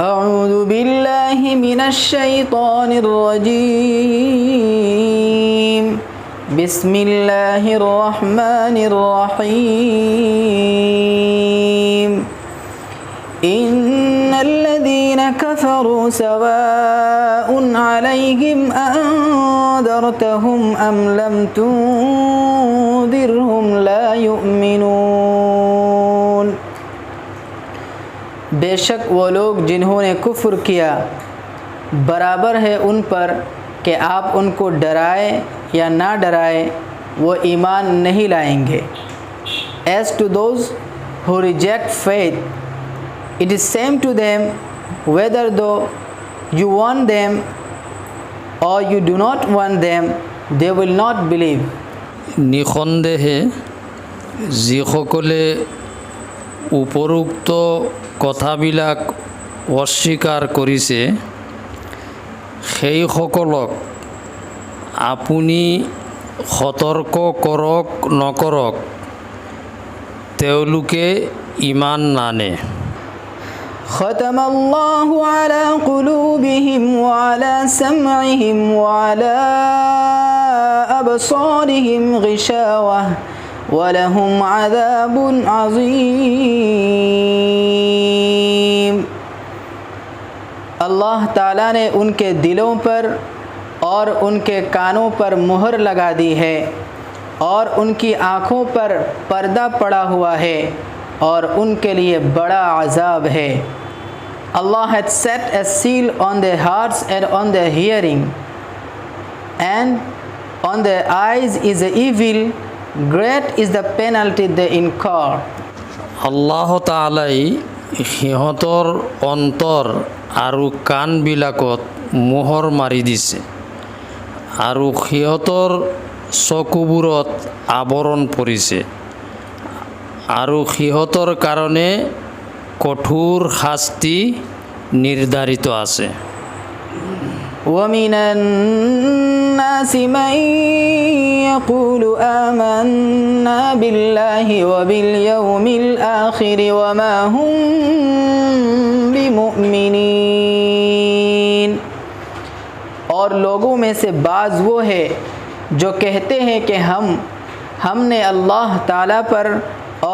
अऊज़ु बिल्लाहि मिनश शैतानिर रजीम। बिस्मिल्लाहिर रहमानिर रहीम। इन्नल्लज़ीना कफ़रू सवाउन अलैहिम अअंज़रतहुम अम लम तुंज़िरहुम ला युमिनून। बेशक वो लोग जिन्होंने कुफ्र किया बराबर है उन पर कि आप उनको डराए या ना डराए, वो ईमान नहीं लाएंगे। As to those who reject faith, it is same to them whether though you want them or you do not want them, they will not believe. নিঃসন্দেহে যিসকলে উপৰোক্ত কথাবিলাক অস্বীকাৰ কৰিছে সেইসকলক আপুনি সতৰ্ক কৰক নকৰক, তেওঁলোকে ঈমান নানে। ختم الله على قلوبهم وعلى سمعهم وعلى أبصارهم غشاوة ولهم عذاب عظيم। अल्लाह ताला ने उनके दिलों पर और उनके कानों पर मुहर लगा दी है और उनकी आँखों पर पर्दा पड़ा हुआ है और उनके लिए बड़ा अज़ाब है। Allah had set a seal on their hearts and on their hearing, and on their eyes is the evil. Great is the penalty they incur. Allah তাআলাই সিহঁতৰ অন্তৰ আৰু কাণবিলাকত মোহৰ মাৰি দিছে আৰু সিহঁতৰ চকুবোৰত আৱৰণ পৰিছে আৰু সিহঁতৰ কাৰণে কঠোৰ শাস্তি নিৰ্ধাৰিত আছে। ومن الناس من يقول آمنا بالله وباليوم الآخر وما هم بمؤمنين। और लोगों में से बाज़ वो है जो कहते हैं कि हमने अल्लाह ताला पर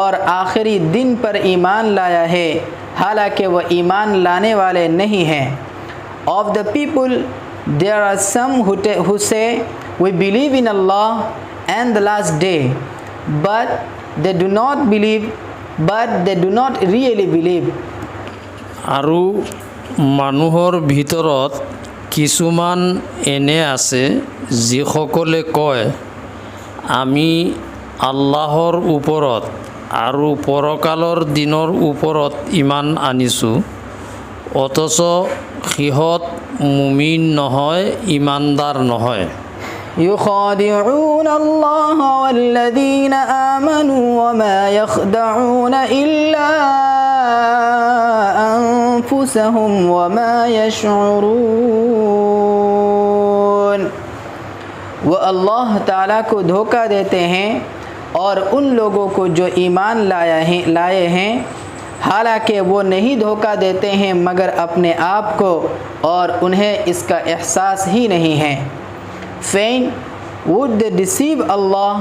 और आखिरी दिन पर ईमान लाया है, हालांकि वह ईमान लाने वाले नहीं हैं। Of the people there are some who say we believe in Allah and the last day, but they do not really believe. আৰু মানুহৰ ভিতৰত কিছুমান এনে আছে যিসকলে কয় আমি আল্লাহৰ ওপৰত আৰু পৰকালৰ দিনৰ ওপৰত ঈমান আনিছোঁ, অথচ সিহঁত মুমিন নহয়, ঈমানদাৰ নহয়। يخادعون الله والذين آمنوا وما يخدعون إلا أنفسهم وما يشعرون। वो अल्लाह ताला को धोखा देते हैं और उन लोगों को जो ईमान लाए हैं, हालांकि वो नहीं धोखा देते हैं मगर अपने आप को, और उन्हें इसका एहसास ही नहीं है। Fain would they deceive Allah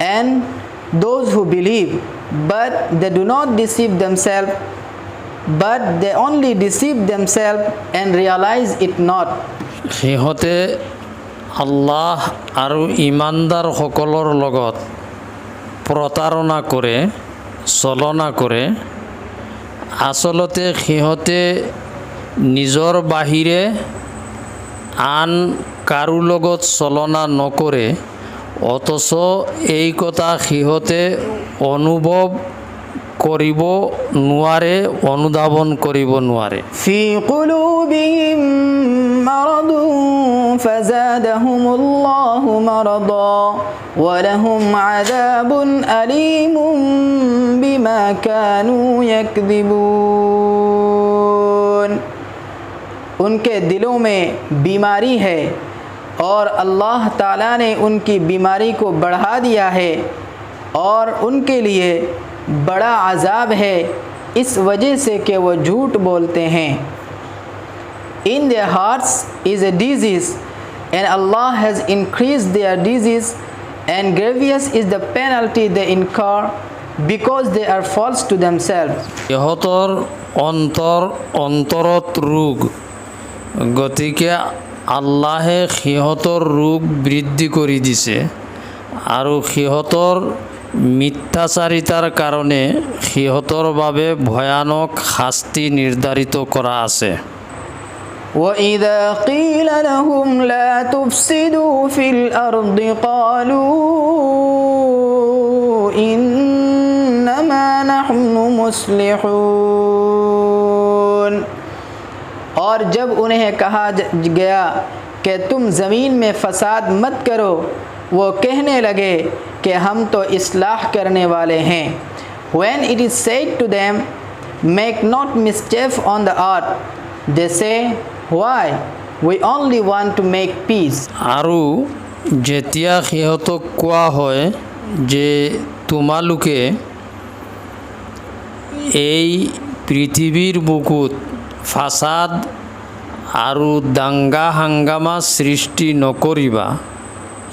and those who believe, but they do not deceive themselves, but they only deceive themselves and realize it not. সিহঁতে আল্লাহ আৰু ঈমানদাৰ সকলৰ লগত প্ৰতাৰণা কৰে, ছলনা কৰে। আচলতে সিহঁতে নিজৰ বাহিৰে আন কাৰো লগত ছলনা নকৰে, অথচ এই কথা সিহঁতে অনুভৱ কৰিব নোৱাৰে, অনুধাৱন কৰিব নোৱাৰে। ফি কুলুবিহিম মারাদুন ফাযাদাহুমুল্লাহু মারাদা ওয়া লাহুম আযাবুন আলীমুন বিমা কানু ইয়াকযিবুন। उनके दिलों में बीमारी है और अल्लाह ताला ने उनकी बीमारी को बढ़ा दिया है और उनके लिए बड़ा अज़ाब है इस वजह से कि वो झूठ बोलते हैं। in their hearts is a disease, and Allah has increased their disease, and grievous is the penalty they incur because they are false to themselves. ইহঁতৰ অন্তৰত ৰোগ, গতিকে আল্লাহে সিহঁতৰ ৰোগ বৃদ্ধি কৰি দিছে আৰু সিহঁতৰ মিথ্যাচাৰিতাৰ কাৰণে সিহঁতৰ বাবে ভয়ানক শাস্তি নিৰ্ধাৰিত কৰা আছে। وَإِذَا قِيلَ لَهُمْ لَا تُفْسِدُوا فِي الْأَرْضِ قَالُوا إِنَّمَا نَحْنُ مُصْلِحُونَ। और जब उन्हें कहा गया कि तुम ज़मीन में फ़साद मत करो, वो कहने लगे कि हम तो इस्लाह करने वाले हैं। When it is said to them, make not mischief on the earth, they say, why? We only want to make peace. আৰু যেতিয়া সিহঁতক কোৱা হয় যে তোমালোকে এই পৃথিৱীৰ বুকুত ফাসাদ আৰু দাঙ্গা হাংগামা সৃষ্টি নকৰিবা,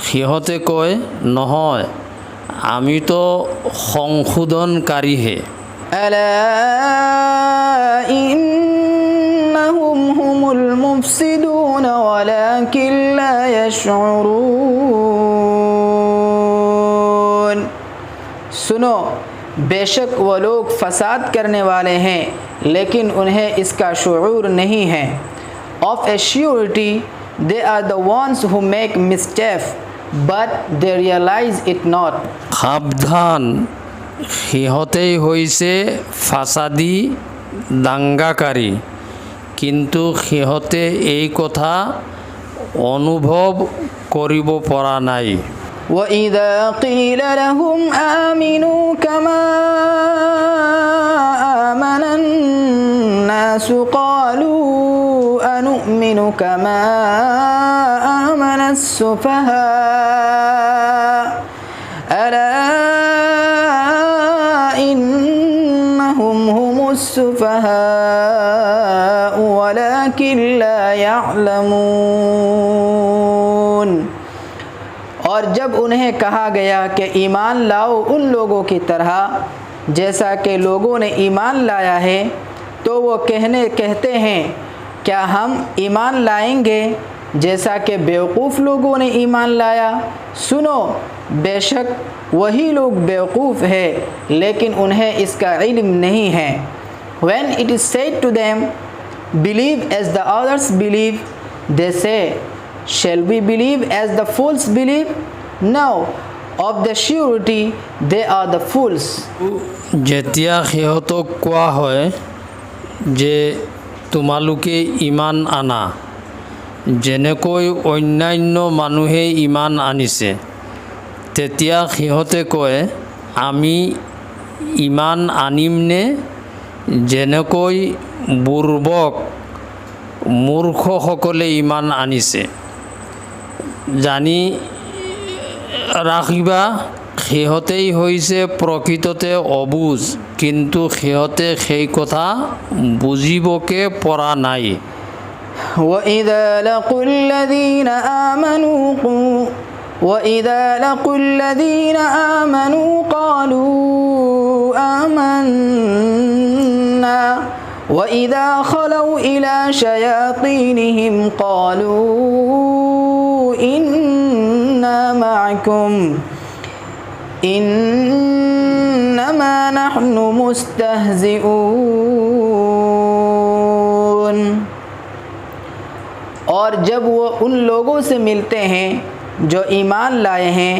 সিহঁতে কয় নহয়, আমিতো সংশোধনকাৰীহে। ألا إنهم هم المفسدون ولكن لا يشعرون। सुनो, बेशक वो लोग फसाद करने वाले हैं लेकिन उन्हें इसका शुऊर नहीं है। Of a surety they are the ones who make mischief, but they realize it not. সাৱধান, সিহঁতেই হৈছে ফাসাদী দাঙ্গাকাৰী, কিন্তু সিহঁতে এই কথা অনুভৱ কৰিব পৰা নাই। وَإِذَا قِيلَ لَهُمْ آمِنُوا كَمَا آمَنَ النَّاسُ قَالُوا أَنُؤْمِنُ كَمَا آمَنَ السُّفَهَاءُ أَلَا إِنَّهُمْ هُمُ السُّفَهَاءُ وَلَكِنْ لَا يَعْلَمُونَ। और जब उन्हें कहा गया कि ईमान लाओ उन लोगों की तरह जैसा कि लोगों ने ईमान लाया है, तो वो कहते हैं क्या हम ईमान लाएंगे जैसा कि बेवकूफ़ लोगों ने ईमान लाया। सुनो, बेशक वही लोग बेवकूफ़ है लेकिन उन्हें इसका इल्म नहीं है। When it is said to them, believe as the others believe, they say, shall we believe as the fools believe? No, of the surety they are the fools. যেতিয়া সিহঁতক কোৱা হয় যে তোমালোকে ইমান আনা যেনেকৈ অন্যান্য মানুহে ইমান আনিছে, তেতিয়া সিহঁতে কয় আমি ইমান আনিমনে যেনেকৈ বুৰ্বক মূৰ্খসকলে ইমান আনিছে। জানি ৰাখিবা, সিহঁতেই হৈছে প্ৰকৃততে অবুজ, কিন্তু সিহঁতে সেই কথা বুজিবকে পৰা নাই। وَإِذَا لَقُوا الَّذِينَ آمَنُوا قَالُوا آمَنَّا وَإِذَا خَلَوْا إِلَى شَيَاطِينِهِمْ قَالُوا إِنَّا مَعَكُمْ إِنَّمَا نَحْنُ مُسْتَهْزِئُونَ। और जब वो उन लोगों से मिलते हैं जो ईमान लाए हैं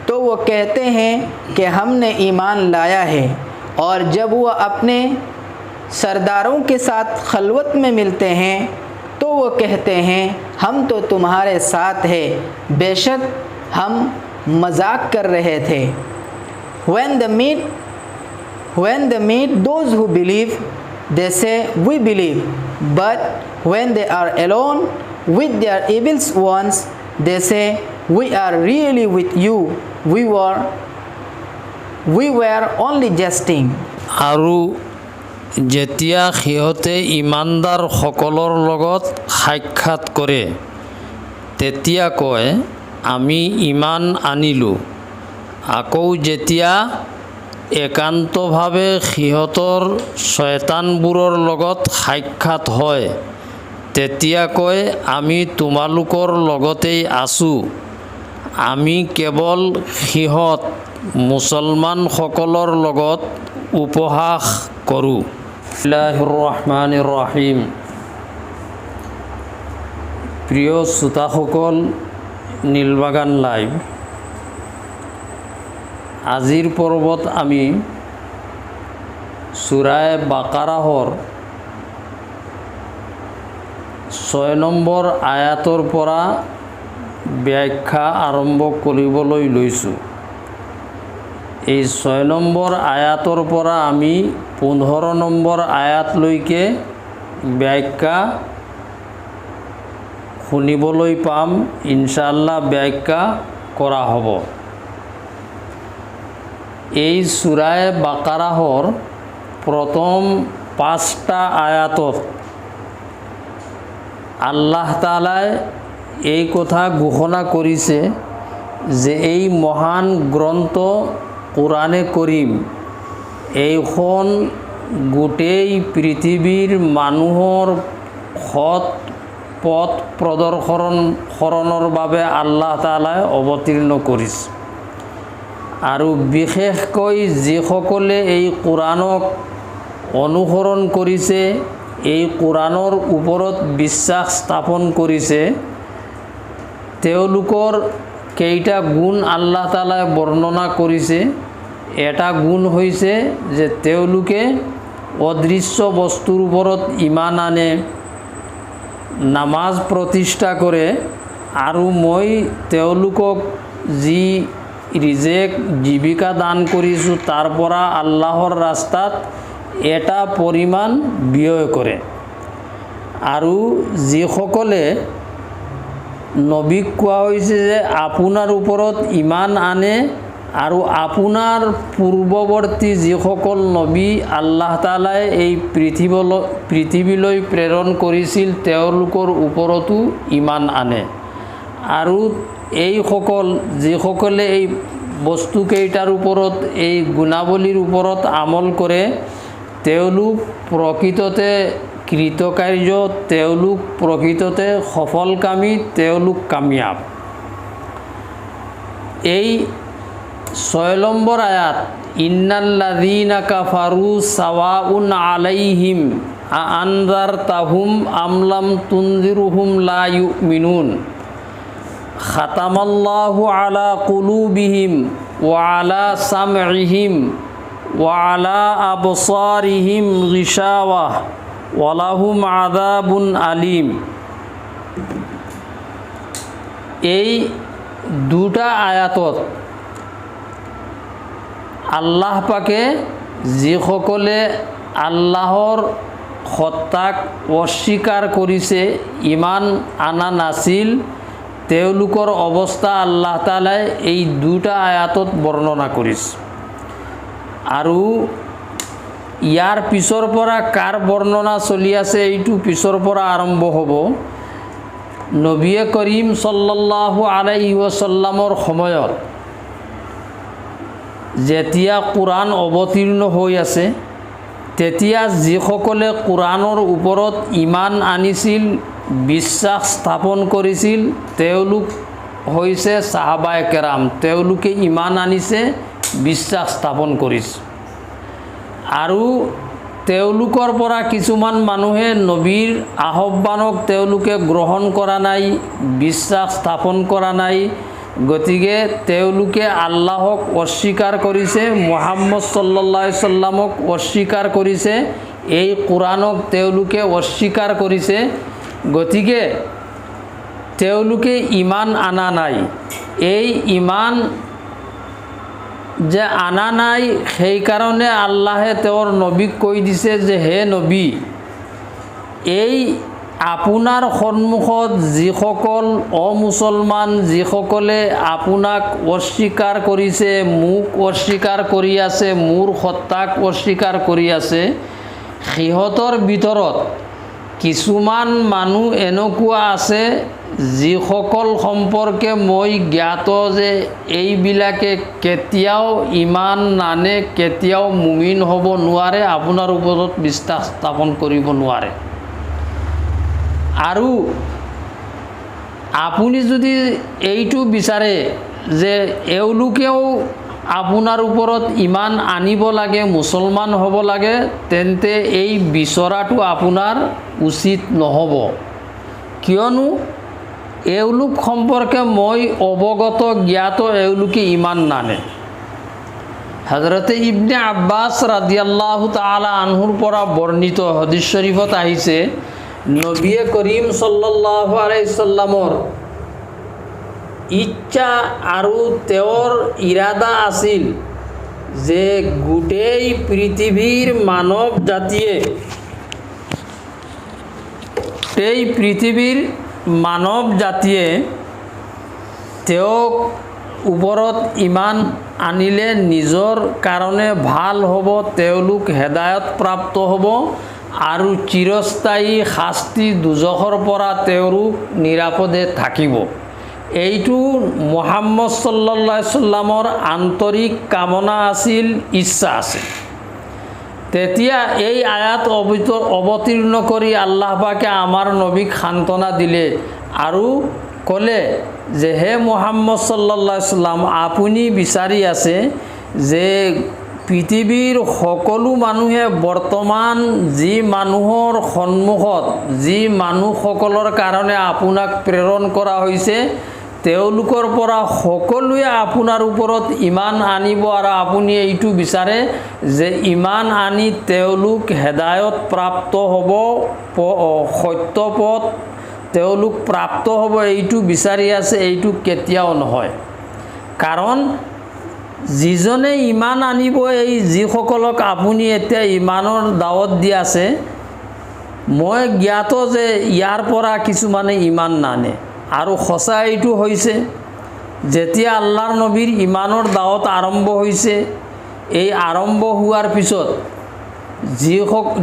तो वो कहते हैं कि हमने ईमान लाया है, और जब वो अपने सरदारों के साथ खलवत में मिलते हैं तो वो कहते हैं हम तो तुम्हारे साथ हैं, बेशक हम मजाक कर रहे थे। When they meet those who believe, they say we believe, but when they are alone with their evil ones, they say we are really with you, we were only jesting. আৰু যেতিয়া সিহঁতে ইমানদাৰসকলৰ লগত সাক্ষাৎ কৰে তেতিয়া কয় আমি ইমান আনিলোঁ। আকৌ যেতিয়া একান্তভাৱে সিহঁতৰ শয়তানবোৰৰ লগত সাক্ষাৎ হয় তেতিয়া কয় আমি তোমালোকৰ লগতেই আছোঁ, আমি কেৱল সিহঁত মুছলমানসকলৰ লগত উপহাস কৰোঁ। বিসমিল্লাহিৰ ৰহমানিৰ ৰহিম। প্ৰিয় শ্ৰোতাসকল, নীলবাগান লাইভ আজিৰ পৰ্বত আমি সূৰা বাকাৰাহৰ 6 নম্বৰ আয়াতৰ পৰা ব্যাখ্যা আৰম্ভ কৰিবলৈ লৈছোঁ। এই 6 নম্বৰ আয়াতৰ পৰা আমি 15 নম্বৰ আয়াতলৈকে ব্যাখ্যা শুনিবলৈ পাম। ইনশাআল্লাহ ব্যাখ্যা কৰা হ'ব। এই সূৰা বাকাৰাহৰ প্ৰথম 5টা আয়াতত আল্লাহ তাআলাই এই কথা ঘোষণা কৰিছে যে এই মহান গ্ৰন্থ কোৰানে কৰিম এইখন গোটেই পৃথিৱীৰ মানুহৰ সৎ পথ প্ৰদৰ্শনৰ বাবে আল্লাহ তাআলাই অৱতীৰ্ণ কৰিছে। আৰু বিশেষকৈ যিসকলে এই কোৰানক অনুসৰণ কৰিছে, এই কোৰানৰ ওপৰত বিশ্বাস স্থাপন কৰিছে, তেওঁলোকৰ কেইটা গুণ আল্লাহ তাআলাই বৰ্ণনা কৰিছে। এটা গুণ হৈছে যে তেওঁলোকে অদৃশ্য বস্তুৰ ওপৰত ঈমান আনে, নামাজ প্ৰতিষ্ঠা কৰে, আৰু মই তেওঁলোকক যি ৰিজেক জীৱিকা দান কৰিছোঁ তাৰ পৰা আল্লাহৰ ৰাস্তাত এটা পৰিমাণ ব্যয় কৰে। আৰু যিসকলে নবীক কোৱা হৈছে যে আপোনাৰ ওপৰত ঈমান আনে আৰু আপোনাৰ পূৰ্বৱৰ্তী যিসকল নবী আল্লাহ তাআলাই এই পৃথিৱীলৈ প্ৰেৰণ কৰিছিল তেওঁলোকৰ ওপৰতো ঈমান আনে। আৰু এইসকল যিসকলে এই বস্তুকেইটাৰ ওপৰত, এই গুণাৱলীৰ ওপৰত আমল কৰে, তেওঁলোক প্ৰকৃততে কৃতকাৰ্য, তেওঁলোক প্ৰকৃততে সফলকামী, তেওঁলোক কামিয়াব। এই 6 নম্বৰ আয়াত ইন্নাল্লাযীনা কাফাৰু সাৱাউন আলাইহিম আনজাৰতাহুম আম লাম তুনজিরুহুম লা ইউমিনুন খাতামাল্লাহু আলা কুলুবিহিম ওয়া আলা সামইহিম ওয়া আলা আবসারিহিম গিশাওয়াহ ওয়া লাহুম আযাবুন আলিম। এই দুটা আয়াতত আল্লাহ পাকে যিসকলে আল্লাহৰ সত্তাক অস্বীকাৰ কৰিছে, ঈমান আনা নাছিল, তেওঁলোকৰ অৱস্থা আল্লাহ তাআলাই এই দুটা আয়াতত বৰ্ণনা কৰিছে। আৰু ইয়াৰ পিছৰ পৰা কাৰ বৰ্ণনা চলি আছে এইটো পিছৰ পৰা আৰম্ভ হ'ব। নবী কৰীম সাল্লাল্লাহু আলাইহি ওয়াসাল্লামৰ সময়ত যেতিয়া কোৰাণ অৱতীৰ্ণ হৈ আছে তেতিয়া যিসকলে কোৰাণৰ ওপৰত ঈমান আনিছিল, বিশ্বাস স্থাপন কৰিছিল, তেওঁলোক হৈছে সাহাবায়ে কেৰাম। তেওঁলোকে ঈমান আনিছে, বিশ্বাস স্থাপন কৰিছে। আৰু তেওঁলোকৰ পৰা কিছুমান মানুহে নবীৰ আহ্বানক তেওঁলোকে গ্ৰহণ কৰা নাই, বিশ্বাস স্থাপন কৰা নাই। গতিকে তেওঁলোকে আল্লাহক অস্বীকাৰ কৰিছে, মুহাম্মদ সাল্লাল্লাহু আলাইহি সাল্লামক অস্বীকাৰ কৰিছে, এই কোৰাণক তেওঁলোকে অস্বীকাৰ কৰিছে। গতিকে তেওঁলোকে ঈমান আনা নাই। এই ঈমান যে আনা নাই সেইকাৰণে আল্লাহে তেওঁৰ নবীক কৈ দিছে যে হে নবী, এই আপোনাৰ সন্মুখত যিসকল অমুছলমান, যিসকলে আপোনাক অস্বীকাৰ কৰিছে, মোক অস্বীকাৰ কৰি আছে, মোৰ সত্তাক অস্বীকাৰ কৰি আছে, সিহঁতৰ ভিতৰত কিছুমান মানুহ এনেকুৱা আছে যিসকল সম্পৰ্কে মই জ্ঞাত যে এইবিলাকে কেতিয়াও ইমান নানে, কেতিয়াও মুমিন হ'ব নোৱাৰে, আপোনাৰ ওপৰত বিশ্বাস স্থাপন কৰিব নোৱাৰে। আৰু আপুনি যদি এইটো বিচাৰে যে এওঁলোকেও আপোনাৰ ওপৰত ইমান আনিব লাগে, মুছলমান হ'ব লাগে, তেন্তে এই বিচৰাটো আপোনাৰ উচিত নহ'ব। কিয়নো এওঁলোক সম্পৰ্কে মই অৱগত জ্ঞাত এওঁলোকে ইমান নানে। হযৰতে ইবনে আব্বাছ ৰাদিয়াল্লাহু তাআলা আনহুৰ পৰা বৰ্ণিত হাদিছ শৰীফত আহিছে, নবী কৰীম সাল্লাল্লাহু আলাইহি সাল্লামৰ ইচ্ছা আৰু তেওঁৰ ইৰাদা আছিল যে গোটেই পৃথিৱীৰ মানৱ জাতিয়ে তেওঁক ওপৰত ইমান আনিলে নিজৰ কাৰণে ভাল হ'ব, তেওঁলোক হেদায়ত প্ৰাপ্ত হ'ব আৰু চিৰস্থায়ী শাস্তি দুজখৰ পৰা তেওঁলোক নিৰাপদে থাকিব। এইটো মুহাম্মদ সাল্লাল্লাহু আলাইহি সাল্লামৰ আন্তৰিক কামনা আছিল, ইচ্ছা আছিল। তেতিয়া এই আয়াত অৱতীৰ্ণ কৰি আল্লাহ পাকে আমাৰ নবীক সান্তনা দিলে আৰু ক'লে যে হে মুহাম্মদ সাল্লাল্লাহু আলাইহি সাল্লাম, আপুনি বিচাৰি আছে যে পৃথিৱীৰ সকলো মানুহে বৰ্তমান যি মানুহৰ সন্মুখত যি মানুহসকলৰ কাৰণে আপোনাক প্ৰেৰণ কৰা হৈছে, তেওঁলোকৰ পৰা সকলোৱে আপোনাৰ ওপৰত ইমান আনিব আৰু আপুনি এইটো বিচাৰে যে ইমান আনি তেওঁলোক হেদায়ত প্ৰাপ্ত হ'ব, সত্য পথ তেওঁলোক প্ৰাপ্ত হ'ব, এইটো বিচাৰি আছে, এইটো কেতিয়াও নহয়। কাৰণ যিজনে ইমান আনিব, এই যিসকলক আপুনি এতিয়া ইমানৰ দাৱত দি আছে, মই জ্ঞাত যে ইয়াৰ পৰা কিছুমানে ইমান নানে। আৰু সঁচা এইটো হৈছে যেতিয়া আল্লাহৰ নবীৰ ইমানৰ দাৱত আৰম্ভ হৈছে, এই আৰম্ভ হোৱাৰ পিছত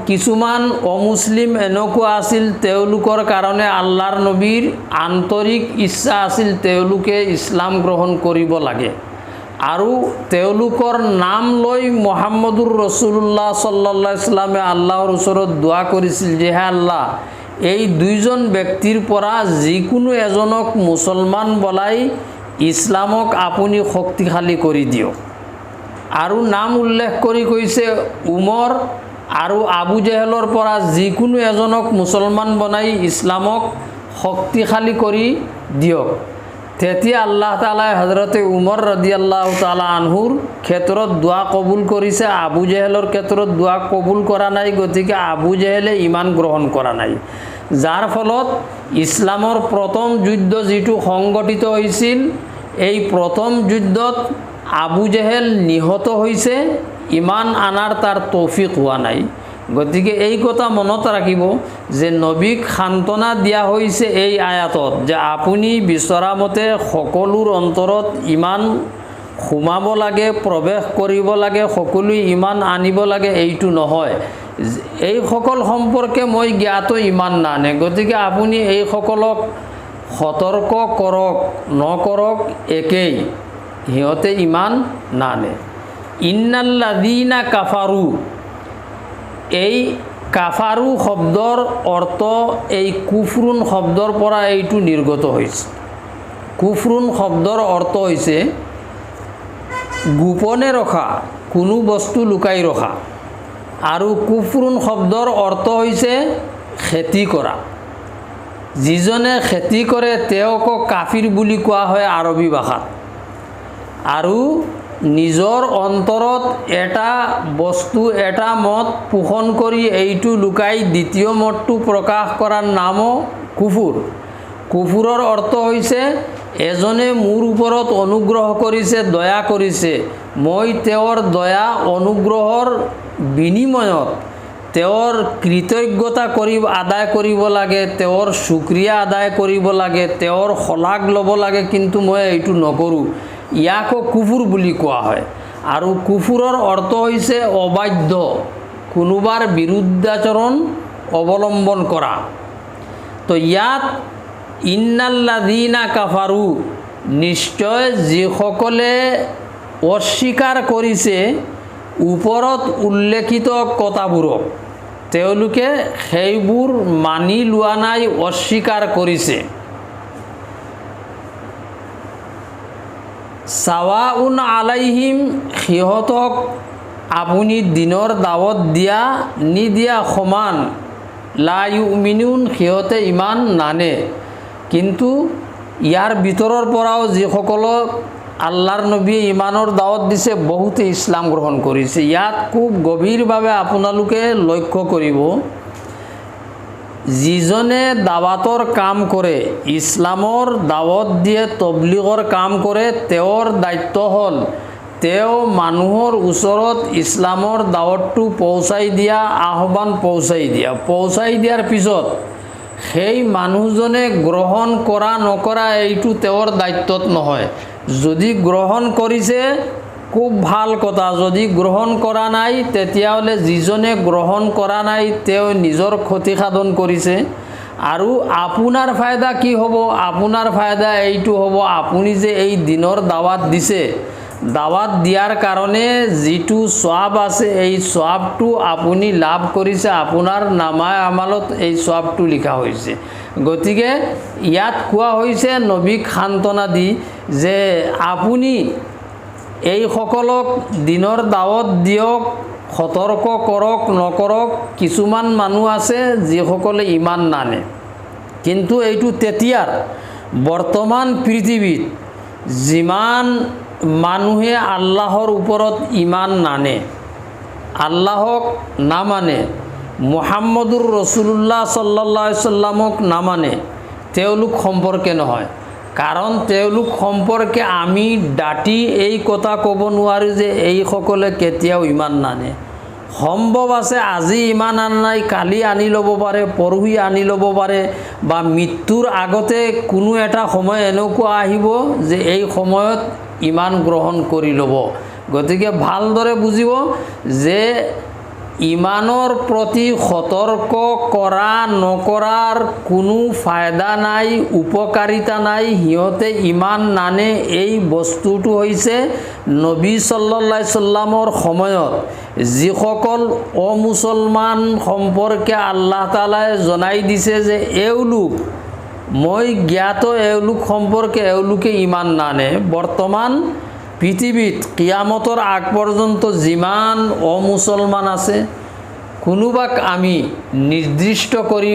কিছুমান অমুছলিম এনেকুৱা আছিল, তেওঁলোকৰ কাৰণে আল্লাহৰ নবীৰ আন্তৰিক ইচ্ছা আছিল তেওঁলোকে ইছলাম গ্ৰহণ কৰিব লাগে আৰু তেওঁলোকৰ নাম লৈ মুহাম্মদুৰ ৰাসূলুল্লাহ সাল্লাল্লাহু আলাইহি সাল্লামে আল্লাহৰ ওচৰত দোৱা কৰিছিল যে হে আল্লাহ, এই দুইজন ব্যক্তিৰ পৰা যিকোনো এজনক মুছলমান বলাই ইছলামক আপুনি শক্তিশালী কৰি দিয়ক। আৰু নাম উল্লেখ কৰি কৈছে উমৰ আৰু আবু জেহেলৰ পৰা যিকোনো এজনক মুছলমান বনাই ইছলামক শক্তিশালী কৰি দিয়ক। তেতিয়া আল্লাহ তাআলাই হযৰতে উমৰ ৰাদিয়াল্লাহু তাআলা আনহুৰ ক্ষেত্ৰত দোৱা কবুল কৰিছে, আবু জেহেলৰ ক্ষেত্ৰত দোৱা কবুল কৰা নাই, গতিকে আবু জেহেলে ইমান গ্ৰহণ কৰা নাই। যাৰ ফলত ইছলামৰ প্ৰথম যুদ্ধ যিটো সংগঠিত হৈছিল, এই প্ৰথম যুদ্ধত আবু জেহেল নিহত হৈছে, ইমান আনাৰ তাৰ তৌফিক হোৱা নাই। গতিকে এই কথা মনত ৰাখিব যে নবীক সান্তনা দিয়া হৈছে এই আয়াতত যে আপুনি বিচৰা মতে সকলোৰ অন্তৰত ইমান সোমাব লাগে, প্ৰৱেশ কৰিব লাগে, সকলোৱে ইমান আনিব লাগে, এইটো নহয়। এইসকল সম্পৰ্কে মই জ্ঞাত ইমান নানে, গতিকে আপুনি এইসকলক সতৰ্ক কৰক, নকৰক একেই, সিহঁতে ইমান নানে। ইন্নাল্লাযীনা কাফাৰু, এই কাফাৰু শব্দৰ অৰ্থ এই কুফৰুন শব্দৰ পৰা এইটো নিৰ্গত হৈছে। কুফৰুন শব্দৰ অৰ্থ হৈছে গোপনে ৰখা, কোনো বস্তু লুকাই ৰখা। আৰু কুফৰুন শব্দৰ অৰ্থ হৈছে খেতি কৰা। যিজনে খেতি কৰে তেওঁক কাফিৰ বুলি কোৱা হয় আৰবী ভাষাত। আৰু নিজৰ অন্তৰত এটা বস্তু, এটা মত পোষণ কৰি এইটো লুকাই দ্বিতীয় মতটো প্ৰকাশ কৰাৰ নামো কুফুৰ। কুফুৰৰ অৰ্থ হৈছে এজনে মোৰ ওপৰত অনুগ্ৰহ কৰিছে, দয়া কৰিছে, মই তেওঁৰ দয়া অনুগ্ৰহৰ বিনিময়ত তেওঁৰ কৃতজ্ঞতা আদায় কৰিব লাগে, তেওঁৰ শুক্ৰিয়া আদায় কৰিব লাগে, তেওঁৰ শলাগ ল'ব লাগে, কিন্তু মই এইটো নকৰোঁ, ইয়াকো কুফুৰ বুলি কোৱা হয়। আৰু কুফুৰৰ অৰ্থ হৈছে অবাধ্য, কোনোবাৰ বিৰুদ্ধাচৰণ অৱলম্বন কৰা। তো ইয়াত ইন্নাল্লাযীনা কাফাৰু, নিশ্চয় যিসকলে অস্বীকাৰ কৰিছে ওপৰত উল্লেখিত কথাবোৰক, তেওঁলোকে সেইবোৰ মানি লোৱা নাই, অস্বীকাৰ কৰিছে। চাৱাউন আলাইহিম, সিহঁতক আপুনি দিনৰ দাৱত দিয়া নিদিয়া সমান, লা ইউমিনুন, সিহঁতে ইমান নানে। কিন্তু ইয়াৰ ভিতৰৰ পৰাও যিসকলক আল্লাহৰ নবীয়ে ইমানৰ দাৱত দিছে বহুতে ইছলাম গ্ৰহণ কৰিছে। ইয়াত খুব গভীৰভাৱে আপোনালোকে লক্ষ্য কৰিব, যিজনে দাৱাতৰ কাম কৰে, ইছলামৰ দাৱত দিয়ে, তবলিগৰ কাম কৰে, তেওঁৰ দায়িত্ব হ'ল তেওঁ মানুহৰ ওচৰত ইছলামৰ দাৱতটো পৌঁছাই দিয়া, আহ্বান পৌঁছাই দিয়া। পৌঁছাই দিয়াৰ পিছত সেই মানুহজনে গ্ৰহণ কৰা নকৰা এইটো তেওঁৰ দায়িত্বত নহয়। যদি গ্ৰহণ কৰিছে খুব ভাল কথা, যদি গ্ৰহণ কৰা নাই তেতিয়াহ'লে যিজনে গ্ৰহণ কৰা নাই তেওঁ নিজৰ ক্ষতি সাধন কৰিছে। আৰু আপোনাৰ ফায়দা কি হ'ব? আপোনাৰ ফায়দা এইটো হ'ব, আপুনি যে এই দিনৰ দাৱাত দিছে, দাৱাত দিয়াৰ কাৰণে যিটো সৱাব আছে এই সৱাবটো আপুনি লাভ কৰিছে, আপোনাৰ নামাই আমালত এই সৱাবটো লিখা হৈছে। গতিকে ইয়াত কোৱা হৈছে নবীক সান্তনা দি যে আপুনি এইসকলক দিনৰ দাৱত দিয়ক, সতৰ্ক কৰক, নকৰক। কিছুমান মানুহ আছে যিসকলে ইমান নানে, কিন্তু এইটো তেতিয়াৰ। বৰ্তমান পৃথিৱীত যিমান মানুহে আল্লাহৰ ওপৰত ইমান নানে, আল্লাহক নামানে, মুহাম্মদুৰ ৰসুলুল্লাহ সাল্লাল্লাহু আলাইহি সাল্লামক নামানে, তেওঁলোক সম্পৰ্কে নহয়। কাৰণ তেওঁলোক সম্পৰ্কে আমি ডাটি এই কথা ক'ব নোৱাৰোঁ যে এইসকলে কেতিয়াও ইমান নানে। সম্ভৱ আছে আজি ইমান আনা নাই, কালি আনি ল'ব পাৰে, পৰহি আনি ল'ব পাৰে, বা মৃত্যুৰ আগতে কোনো এটা সময় এনেকুৱা আহিব যে এই সময়ত ইমান গ্ৰহণ কৰি ল'ব। গতিকে ভালদৰে বুজিব যে ইমানৰ প্ৰতি সতৰ্ক কৰা নকৰাৰ কোনো ফায়দা নাই, উপকাৰিতা নাই। সিহঁতে ইমান নানে, এই বস্তুটো হৈছে নবী সাল্লাল্লাহু আলাইহি সাল্লামৰ সময়ত যিসকল অমুছলমান সম্পৰ্কে আল্লাহ তাআলাই জনাই দিছে যে এওঁলোক, মই জ্ঞাত এওঁলোক সম্পৰ্কে এওঁলোকে ইমান নানে। বৰ্তমান পৃথিৱীত কিয়ামতৰ আগ পৰ্যন্ত যিমান অমুছলমান আছে, কোনোবাক আমি নিৰ্দিষ্ট কৰি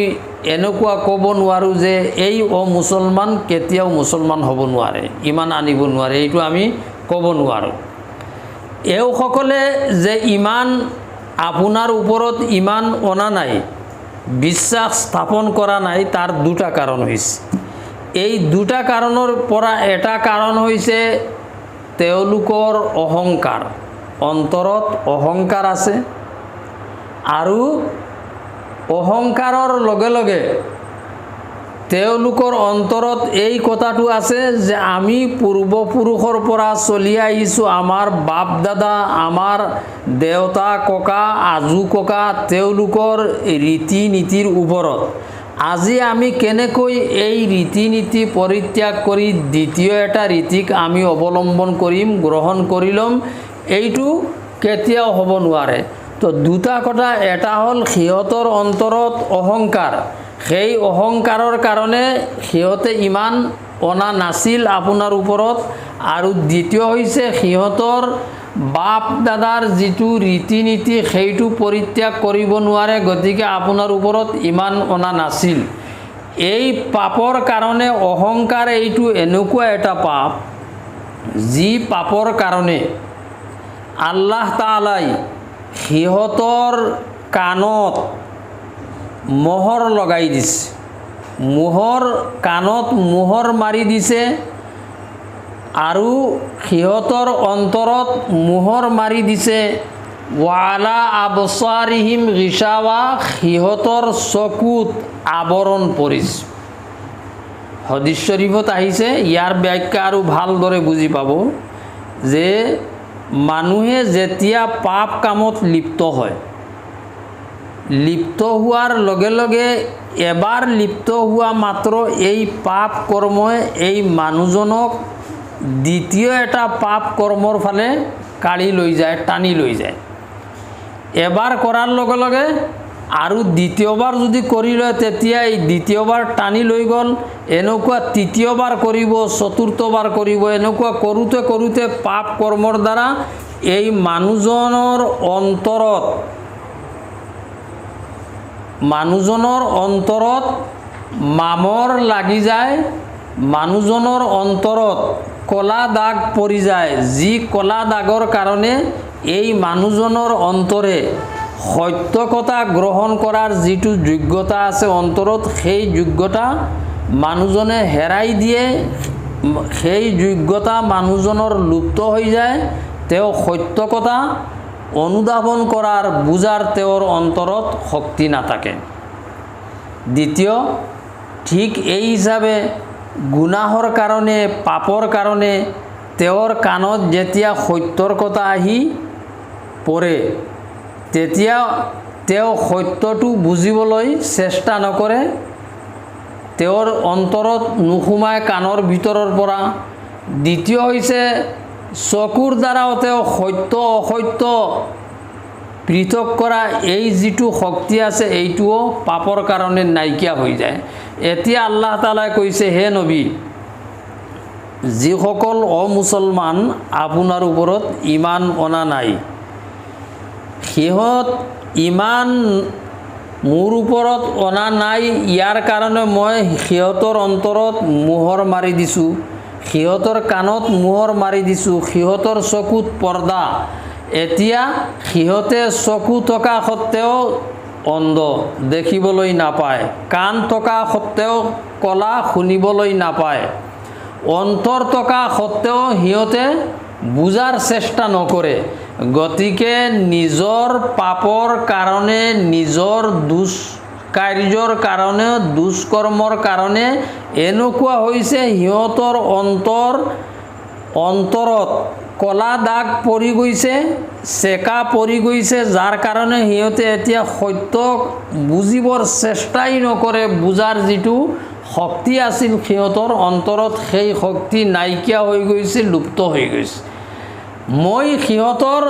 এনেকুৱা ক'ব নোৱাৰোঁ যে এই অমুছলমান কেতিয়াও মুছলমান হ'ব নোৱাৰে, ইমান আনিব নোৱাৰে, এইটো আমি ক'ব নোৱাৰোঁ। এওঁসকলে যে ইমান আপোনাৰ ওপৰত ইমান অনা নাই, বিশ্বাস স্থাপন কৰা নাই, তাৰ দুটা কাৰণ হৈছে। এই দুটা কাৰণৰ পৰা এটা কাৰণ হৈছে তেওঁলোকৰ অহংকাৰ, অন্তৰত অহংকাৰ আছে। আৰু অহংকাৰৰ লগে লগে তেওঁলোকৰ অন্তৰত এই কথাটো আছে যে আমি পূৰ্বপুৰুষৰ পৰা চলি আহিছোঁ, আমাৰ বাপ দাদা, আমাৰ দেউতা ককা, আজু ককা, তেওঁলোকৰ ৰীতি নীতিৰ ওপৰত আজি আমি কেনেকৈ এই ৰীতি নীতি পৰিত্যাগ কৰি দ্বিতীয় এটা ৰীতিক আমি অৱলম্বন কৰিম, গ্ৰহণ কৰি ল'ম, এইটো কেতিয়াও হ'ব নোৱাৰে। তো দুটা কথা, এটা হ'ল সিহঁতৰ অন্তৰত অহংকাৰ, সেই অহংকাৰৰ কাৰণে সিহঁতে ইমান অনা নাছিল আপোনাৰ ওপৰত। আৰু দ্বিতীয় হৈছে সিহঁতৰ বাপ দাদাৰ যিটো ৰীতি নীতি সেইটো পৰিত্যাগ কৰিব নোৱাৰে, গতিকে আপোনাৰ ওপৰত ইমান অনা নাছিল। এই পাপৰ কাৰণে অহংকাৰ এইটো এনেকুৱা এটা পাপ, যি পাপৰ কাৰণে আল্লাহ তাআলাই সিহঁতৰ কাণত মোহৰ লগাই দিছে, কাণত মোহৰ মাৰি দিছে, আৰু সিহঁতৰ অন্তৰত মোহৰ মাৰি দিছে। ওয়ালা আবসাৰিহিম গিশাৱা, সিহঁতৰ চকুত আৱৰণ পৰিছে। হাদিছ শৰীফত আহিছে, ইয়াৰ ব্যাখ্যা আৰু ভালদৰে বুজি পাব যে মানুহে যেতিয়া পাপ কামত লিপ্ত হয়, লিপ্ত হোৱাৰ লগে লগে এবাৰ লিপ্ত হোৱা মাত্ৰ এই পাপ কৰ্মই এই মানুহজনক দ্বিতীয় এটা পাপ কৰ্মৰ ফালে কাঢ়ি লৈ যায়, টানি লৈ যায়। এবাৰ কৰাৰ লগে লগে আৰু দ্বিতীয়বাৰ যদি কৰি লয় তেতিয়া এই দ্বিতীয়বাৰ টানি লৈ গ'ল, এনেকুৱা তৃতীয়বাৰ কৰিব, চতুৰ্থবাৰ কৰিব, এনেকুৱা কৰোঁতে কৰোঁতে পাপ কৰ্মৰ দ্বাৰা এই মানুহজনৰ অন্তৰত মামৰ লাগি যায়, মানুহজনৰ অন্তৰত কলা দাগ পৰি যায়, যি কলা দাগৰ কাৰণে এই মানুহজনৰ অন্তৰে সত্য কথা গ্ৰহণ কৰাৰ যিটো যোগ্যতা আছে অন্তৰত, সেই যোগ্যতা মানুহজনে হেৰাই দিয়ে, সেই যোগ্যতা মানুহজনৰ লুপ্ত হৈ যায়। তেওঁ সত্য কথা অনুধাৱন কৰাৰ বুজাৰ তেওঁৰ অন্তৰত শক্তি নাথাকে। দ্বিতীয়, ঠিক এই হিচাপে গুনাহৰ কাৰণে, পাপৰ কাৰণে তেওঁৰ কাণত যেতিয়া সত্যৰ কথা আহি পৰে তেতিয়া তেওঁ সত্যটো বুজিবলৈ চেষ্টা নকৰে, তেওঁৰ অন্তৰত নোসোমায় কাণৰ ভিতৰৰ পৰা। দ্বিতীয় হৈছে চকুৰ দ্বাৰাও তেওঁ সত্য অসত্য পৃথক কৰা এই যিটো শক্তি আছে এইটোও পাপৰ কাৰণে নাইকিয়া হৈ যায়। এতিয়া আল্লাহ তাআলাই কৈছে, হে নবী, যিসকল অমুছলমান আপোনাৰ ওপৰত ইমান অনা নাই, সিহঁত ইমান মোৰ ওপৰত অনা নাই, ইয়াৰ কাৰণে মই সিহঁতৰ অন্তৰত মোহৰ মাৰি দিছোঁ, সিহঁতৰ কাণত মোহৰ মাৰি দিছোঁ, সিহঁতৰ চকুত পৰ্দা। এতিয়া সিহঁতে চকু থকা সত্ত্বেও অন্ধ, দেখিবলৈ নাপায়, কাণ থকা সত্ত্বেও কলা, শুনিবলৈ নাপায়, অন্তৰ থকা সত্ত্বেও সিহঁতে বুজাৰ চেষ্টা নকৰে। গতিকে নিজৰ পাপৰ কাৰণে, নিজৰ দুষ্কাৰ্যৰ কাৰণে, দুষ্কৰ্মৰ কাৰণে এনেকুৱা হৈছে সিহঁতৰ অন্তৰত কলা দাগ পৰি গৈছে, চেকা পৰি গৈছে, যাৰ কাৰণে সিহঁতে এতিয়া সত্য বুজিবৰ চেষ্টাই নকৰে। বুজাৰ যিটো শক্তি আছিল সিহঁতৰ অন্তৰত, সেই শক্তি নাইকিয়া হৈ গৈছে, লুপ্ত হৈ গৈছে। মই সিহঁতৰ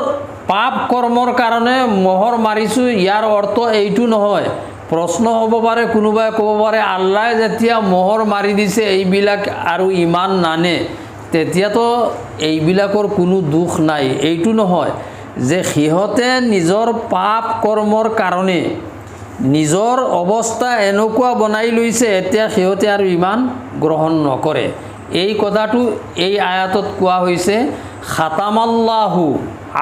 পাপ কৰ্মৰ কাৰণে মোহৰ মাৰিছোঁ, ইয়াৰ অৰ্থ এইটো নহয়। প্ৰশ্ন হ'ব পাৰে, কোনোবাই ক'ব পাৰে আল্লাহে যেতিয়া মোহৰ মাৰি দিছে এইবিলাক আৰু ইমান নানে, তেতিয়াতো এইবিলাকৰ কোনো দুখ নাই। এইটো নহয় যে সিহঁতে নিজৰ পাপ কৰ্মৰ কাৰণে নিজৰ অৱস্থা এনেকুৱা বনাই লৈছে, এতিয়া সিহঁতে আৰু ইমান গ্ৰহণ নকৰে। এই কথাটো এই আয়াতত কোৱা হৈছে, খাতামাল্লাহু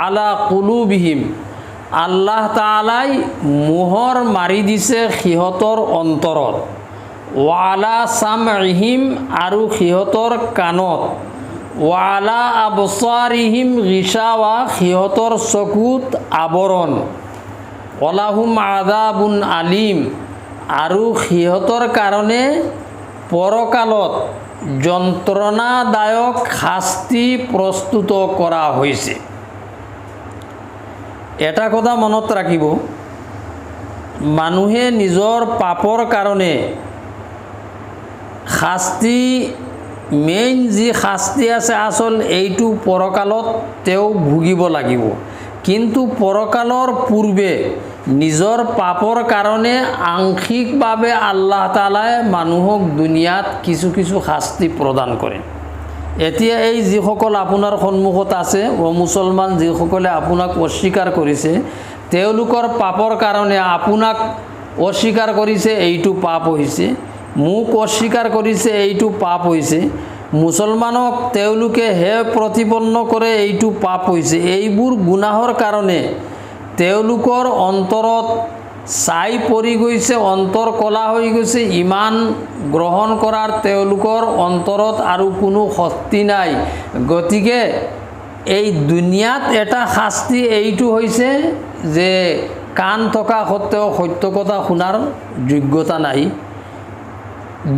আলা কুলুবিহিম, আল্লাহ তাআলাই মোহৰ মাৰি দিছে সিহঁতৰ অন্তৰত, ৱালা সামইহিম, আৰু সিহঁতৰ কাণত, ৱালা আবসাৰিহিম গিশাৱা, সিহঁতৰ চকুত আৱৰণ, ওলাহুম আযাবুন আলিম, আৰু সিহঁতৰ কাৰণে পৰকালত যন্ত্ৰণাদায়ক শাস্তি প্ৰস্তুত কৰা হৈছে। এটা কথা মনত ৰাখিব, মানুহে নিজৰ পাপৰ কাৰণে শাস্তি, মেইন যি শাস্তি আছে আচল এইটো পৰকালত তেওঁ ভুগিব লাগিব। কিন্তু পৰকালৰ পূৰ্বে নিজৰ পাপৰ কাৰণে আংশিকভাৱে আল্লাহ তাআলাই মানুহক দুনিয়াত কিছু কিছু শাস্তি প্ৰদান কৰে। এতিয়া এই যিসকল আপোনাৰ সন্মুখত আছে, মুছলমান যিসকলে আপোনাক অস্বীকাৰ কৰিছে, তেওঁলোকৰ পাপৰ কাৰণে আপোনাক অস্বীকাৰ কৰিছে, এইটো পাপ হৈছে, মোক অস্বীকাৰ কৰিছে, এইটো পাপ হৈছে, মুছলমানক তেওঁলোকে হে প্ৰতিপন্ন কৰে, এইটো পাপ হৈছে। এইবোৰ গুনাহৰ কাৰণে তেওঁলোকৰ অন্তৰত ছাই পৰি গৈছে, অন্তৰ কলা হৈ গৈছে, ইমান গ্ৰহণ কৰাৰ তেওঁলোকৰ অন্তৰত আৰু কোনো শক্তি নাই। গতিকে এই দুনিয়াত এটা শাস্তি এইটো হৈছে যে কাণ থকা সত্ত্বেও সত্য কথা শুনাৰ যোগ্যতা নাই,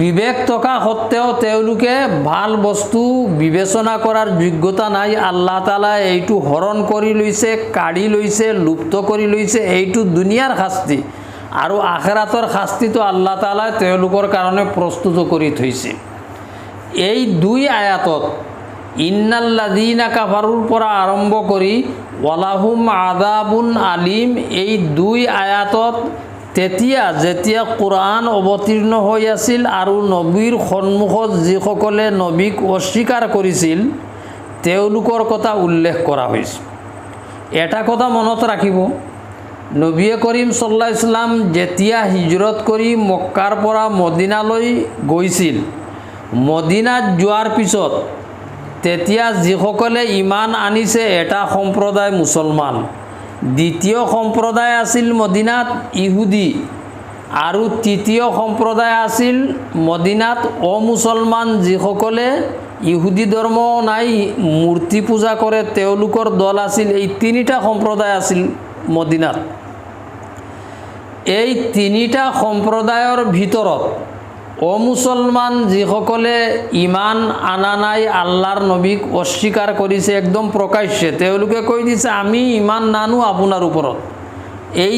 বিবেক থকা সত্ত্বেও তেওঁলোকে ভাল বস্তু বিবেচনা কৰাৰ যোগ্যতা নাই। আল্লাহ তাআলাই এইটো হৰণ কৰি লৈছে, কাঢ়ি লৈছে, লুপ্ত কৰি লৈছে, এইটো দুনিয়াৰ শাস্তি। আৰু আখেৰাতৰ শাস্তিটো আল্লাহ তাআলাই তেওঁলোকৰ কাৰণে প্ৰস্তুত কৰি থৈছে। এই দুই আয়াতত ইন্নাল্লাযীনা কাফাৰুৰ পৰা আৰম্ভ কৰি ওয়ালাহুম আযাবুন আলিম, এই দুই আয়াতত যেতিয়া কোৰআন অৱতীৰ্ণ হৈ আছিল আৰু নবীৰ সন্মুখত যিসকলে নবীক অস্বীকাৰ কৰিছিল তেওঁলোকৰ কথা উল্লেখ কৰা হৈছে। এটা কথা মনত ৰাখিব, নবী কৰিম সাল্লাল্লাহু আলাইহি ওয়াসাল্লাম যেতিয়া হিজৰত কৰি মক্কাৰ পৰা মদিনালৈ গৈছিল, মদিনাত যোৱাৰ পিছত তেতিয়া যিসকলে ইমান আনিছে এটা সম্প্ৰদায় মুছলমান, দ্বিতীয় সম্প্ৰদায় আছিল মদিনাত ইহুদি, আৰু তৃতীয় সম্প্ৰদায় আছিল মদিনাত অমুছলমান যিসকলে ইহুদি ধৰ্ম নাই, মূৰ্তি পূজা কৰে, তেওঁলোকৰ দল আছিল। এই তিনিটা সম্প্ৰদায় আছিল মদিনাত। এই তিনিটা সম্প্ৰদায়ৰ ভিতৰত অমুছলমান যিসকলে ইমান আনা নাই, আল্লাহৰ নবীক অস্বীকাৰ কৰিছে একদম প্ৰকাশ্যে, তেওঁলোকে কৈ দিছে আমি ইমান নানো আপোনাৰ ওপৰত। এই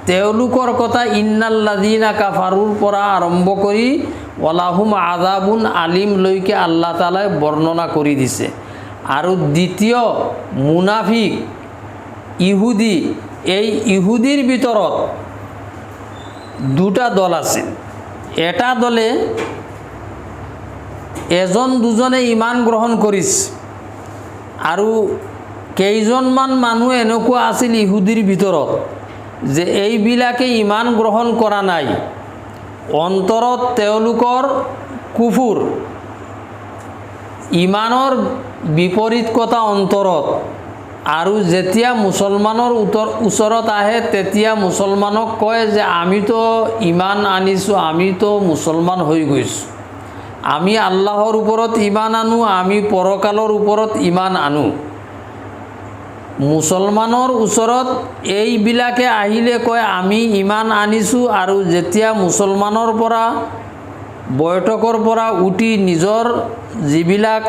তেওঁলোকৰ কথা ইন্নাল্লাযীনা কাফাৰুৰ পৰা আৰম্ভ কৰি ওয়ালাহুম আযাবুন আলিম লৈকে আল্লাহ তাআলাই বৰ্ণনা কৰি দিছে। আৰু দ্বিতীয় মুনাফিক ইহুদি, এই ইহুদিৰ ভিতৰত দুটা দল আছিল। এটা দলে এজন দুজনে ইমান গ্ৰহণ কৰিছে, আৰু কেইজনমান মানুহ এনেকুৱা আছিল ইহুদিৰ ভিতৰত যে এইবিলাকে ইমান গ্ৰহণ কৰা নাই, অন্তৰত তেওঁলোকৰ কুফুৰ, ইমানৰ বিপৰীত কথা অন্তৰত, আৰু যেতিয়া মুছলমানৰ ওচৰত আহে তেতিয়া মুছলমানক কয় যে আমিতো ইমান আনিছোঁ, আমিতো মুছলমান হৈ গৈছোঁ, আমি আল্লাহৰ ওপৰত ইমান আনো, আমি পৰকালৰ ওপৰত ইমান আনো। মুছলমানৰ ওচৰত এইবিলাকে আহিলে কয় আমি ইমান আনিছোঁ, আৰু যেতিয়া মুছলমানৰ পৰা বৈঠকৰ পৰা উঠি নিজৰ যিবিলাক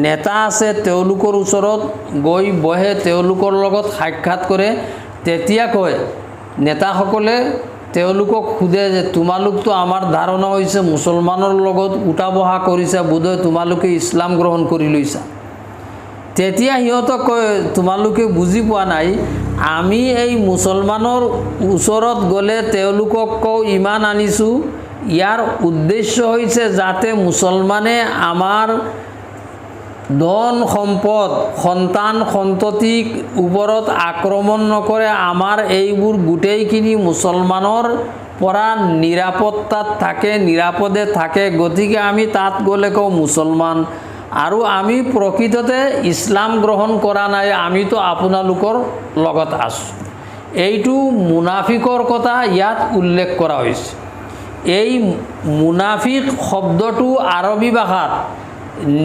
নেতা আছে তেওঁলোকৰ ওচৰত গৈ বহে, তেওঁলোকৰ লগত সাক্ষাৎ কৰে, তেতিয়া কয় নেতাসকলে তেওঁলোকক সোধে যে তোমালোকতো আমাৰ ধাৰণা হৈছে মুছলমানৰ লগত উঠা বহা কৰিছা, বোধহয় তোমালোকে ইছলাম গ্ৰহণ কৰি লৈছা। তেতিয়া সিহঁতক কয় তোমালোকে বুজি পোৱা নাই, আমি এই মুছলমানৰ ওচৰত গ'লে তেওঁলোকক কওঁ ইমান আনিছোঁ, ইয়াৰ উদ্দেশ্য হৈছে যাতে মুছলমানে আমাৰ ধন সম্পদ সন্তান সন্ততিক ওপৰত আক্ৰমণ নকৰে, আমাৰ এইবোৰ গোটেইখিনি মুছলমানৰ পৰা নিৰাপত্তাত থাকে, নিৰাপদে থাকে, গতিকে আমি তাত গ'লে কওঁ মুছলমান, আৰু আমি প্ৰকৃততে ইছলাম গ্ৰহণ কৰা নাই, আমিতো আপোনালোকৰ লগত আছোঁ। এইটো মুনাফিকৰ কথা ইয়াত উল্লেখ কৰা হৈছে। এই মুনাফিক শব্দটো আৰবী ভাষাত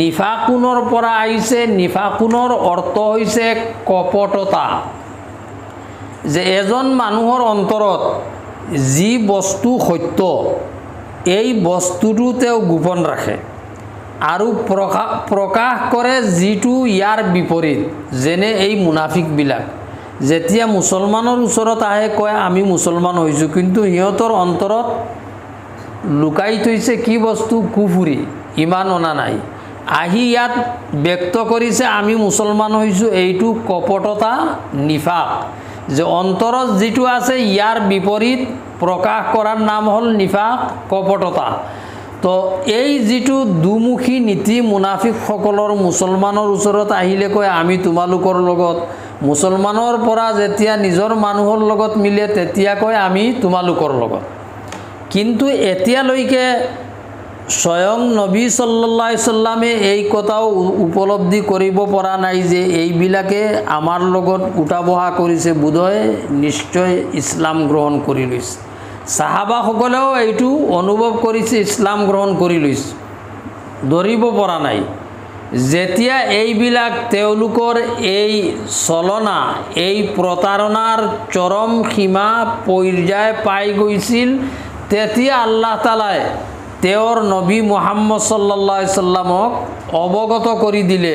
নিফাকুনৰ পৰা আহিছে। নিফাকুনৰ অৰ্থ হৈছে কপটতা, যে এজন মানুহৰ অন্তৰত যি বস্তু সত্য এই বস্তুটো তেওঁ গোপন ৰাখে আৰু প্ৰকাশ কৰে যিটো ইয়াৰ বিপৰীত। যেনে এই মুনাফিকবিলাক যেতিয়া মুছলমানৰ ওচৰত আহে কয় আমি মুছলমান হৈছোঁ, কিন্তু সিহঁতৰ অন্তৰত লুকাই থৈছে কি বস্তু? কুফুৰি, ইমান অনা নাই। আহি ইয়াত ব্যক্ত কৰিছে আমি মুছলমান হৈছোঁ, এইটো কপটতা, নিফাক, যে অন্তৰত যিটো আছে ইয়াৰ বিপৰীত প্ৰকাশ কৰাৰ নাম হ'ল নিফাক, কপটতা। তো এই যিটো দুমুখী নীতি মুনাফিকসকলৰ মুছলমানৰ ওচৰত আহিলে কয় আমি তোমালোকৰ লগত, মুছলমানৰ পৰা যেতিয়া নিজৰ মানুহৰ লগত মিলে তেতিয়া কয় আমি তোমালোকৰ লগত। কিন্তু এতিয়ালৈকে স্বয়ং নবী সাল্লাল্লাহু আলাইহি সাল্লামে এই কথাও উপলব্ধি কৰিব পৰা নাই যে এইবিলাকে আমাৰ লগত উঠা বহা কৰিছে, বোধহয় নিশ্চয় ইছলাম গ্ৰহণ কৰি লৈছে। সাহাবাসকলেও এইটো অনুভৱ কৰিছে, ইছলাম গ্ৰহণ কৰি লৈছে, ধৰিব পৰা নাই। যেতিয়া এইবিলাক তেওঁলোকৰ এই চলনা, এই প্ৰতাৰণাৰ চৰম সীমা পৰ্যায় পাই গৈছিল, তেতিয়া আল্লাহ তাআলাই তেওঁৰ নবী মুহাম্মদ সাল্লাল্লাহু আলাইহি সাল্লামক অৱগত কৰি দিলে।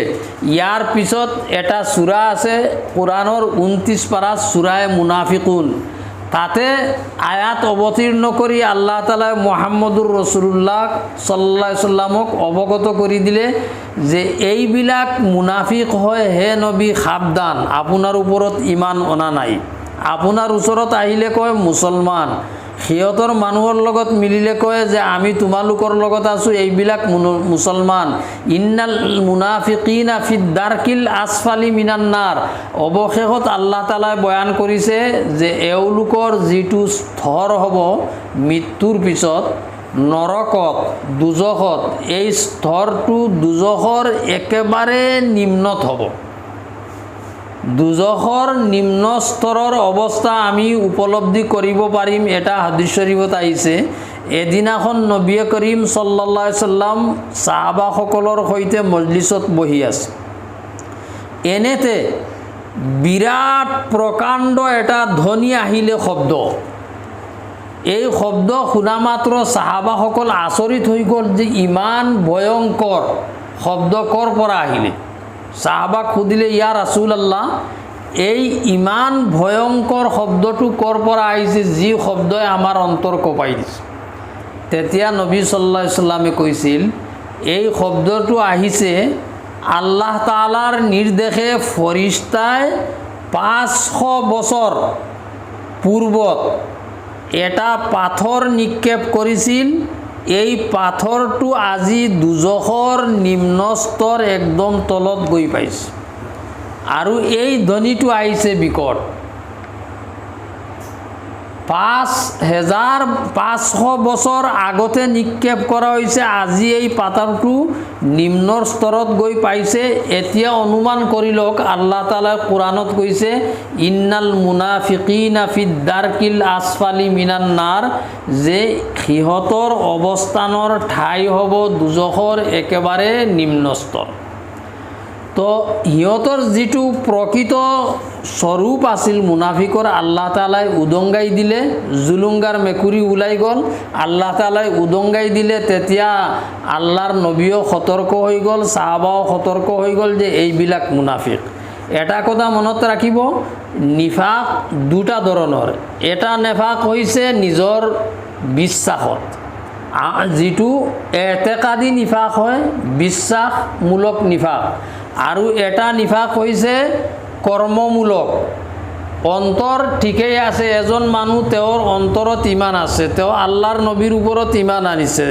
ইয়াৰ পিছত এটা সূৰা আছে কোৰাণৰ 29 পাৰা, সূৰাই মুনাফিকুন। তাতে আয়াত অৱতীৰ্ণ কৰি আল্লাহ তাআলাই মুহাম্মদুৰ ৰাসূলুল্লাহ সাল্লাল্লাহু আলাইহি সাল্লামক অৱগত কৰি দিলে যে এইবিলাক মুনাফিক হয়, হে নবী সাৱধান, আপোনাৰ ওপৰত ইমান অনা নাই। আপোনাৰ ওচৰত আহিলে কয় মুছলমান, সিহঁতৰ মানুহৰ লগত মিলিলে কয় যে আমি তোমালোকৰ লগত আছোঁ, এইবিলাক মুছলমান। ইন্নাল মুনাফিকিনা ফিদ দাৰকিল আসফালি মিনান নাৰ। অৱশেষত আল্লাহ তাআলাই বয়ান কৰিছে যে এওঁলোকৰ যিটো স্থৰ হ'ব মৃত্যুৰ পিছত নৰকত, দুজখত, এই স্থৰটো দুজখৰ একেবাৰে নিম্নত হ'ব। দুজখৰ নিম্ন স্তৰৰ অৱস্থা আমি উপলব্ধি কৰিব পাৰিম। এটা হাদিছ শৰীফত আহিছে, এদিনাখন নবী কৰীম সাল্লাল্লাহু আলাইহি সাল্লাম সাহাবাসকলৰ সৈতে মজলিছত বহি আছে। এনেতে বিৰাট প্ৰকাণ্ড এটা ধ্বনি আহিলে, শব্দ। এই শব্দ শুনা মাত্ৰ সাহাবাসকল আচৰিত হৈ গ'ল যে ইমান ভয়ংকৰ শব্দ ক'ৰ পৰা আহিলে। সাহাবাক সুধিলে, ইয়া ৰাসূলুল্লাহ, এই ইমান ভয়ংকৰ শব্দটো ক'ৰ পৰা আহিছে, যি শব্দই আমাৰ অন্তৰ কঁপাই দিছে। তেতিয়া নবী সাল্লাল্লাহু আলাইহি সাল্লামে কৈছিল, এই শব্দটো আহিছে আল্লাহ তাআলাৰ নিৰ্দেশে ফৰিস্তাই 500 বছৰ পূৰ্বত এটা পাথৰ নিক্ষেপ কৰিছিল। এই পাথৰটো আজি দুজখৰ নিম্ন স্তৰ একদম তলত গৈ পাইছে, আৰু এই ধ্বনিটো আহিছে বিকট। 5500 বছৰ আগতে নিক্ষেপ কৰা হৈছে, আজি এই পাথৰটো নিম্নৰ স্তৰত গৈ পাইছে। এতিয়া অনুমান কৰি লওক, আল্লাহ তাআলাই কোৰআনত কৈছে ইন্নাল মুনাফিকিনা ফিদ দাৰকিল আসফালি মিনান নাৰ, যে সিহঁতৰ অৱস্থানৰ ঠাই হ'ব দুজখৰ একেবাৰে নিম্ন স্তৰ। তো সিহঁতৰ যিটো প্ৰকৃত স্বৰূপ আছিল মুনাফিকৰ, আল্লাহ তাআলাই উদংগাই দিলে। জুলুংগাৰ মেকুৰী ওলাই গ'ল, আল্লাহ তাআলাই উদংগাই দিলে। তেতিয়া আল্লাহৰ নবীও সতৰ্ক হৈ গ'ল, সাহাবাও সতৰ্ক হৈ গ'ল যে এইবিলাক মুনাফিক। এটা কথা মনত ৰাখিব, নিফাক দুটা ধৰণৰ। এটা নিফাক হৈছে নিজৰ বিশ্বাসত, যিটো এতেকাদি নিফাক হয়, বিশ্বাসমূলক নিফাক। আৰু এটা নিফাক হৈছে কৰ্মমূলক। অন্তৰ ঠিকেই আছে, এজন মানুহ তেওঁৰ অন্তৰত ইমান আছে, তেওঁ আল্লাহৰ নবীৰ ওপৰত ইমান আনিছে,